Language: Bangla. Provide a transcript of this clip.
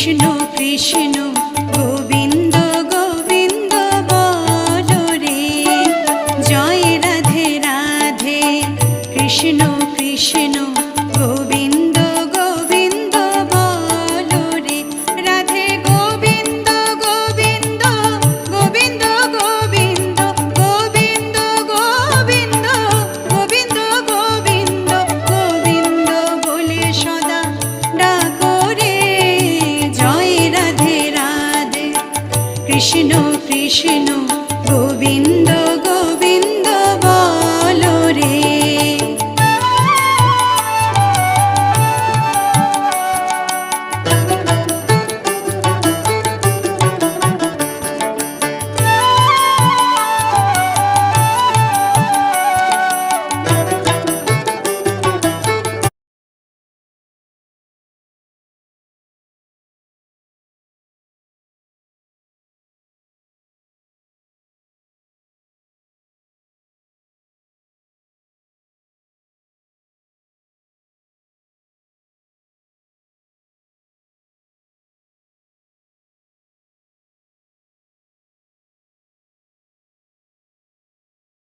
কৃষ্ণ কৃষ্ণ গোবিন্দ গোবিন্দ বলো রে, জয় রাধে রাধে কৃষ্ণ কৃষ্ণ গোবিন্দ গোবিন্দ বলো রে, রাধে গোবিন্দ গোবিন্দ গোবিন্দ গোবিন্দ গোবিন্দ গোবিন্দ গোবিন্দ গোবিন্দ গোবিন্দ বলে সদা ডাকো রে, জয় রাধে রাধে কৃষ্ণ কৃষ্ণ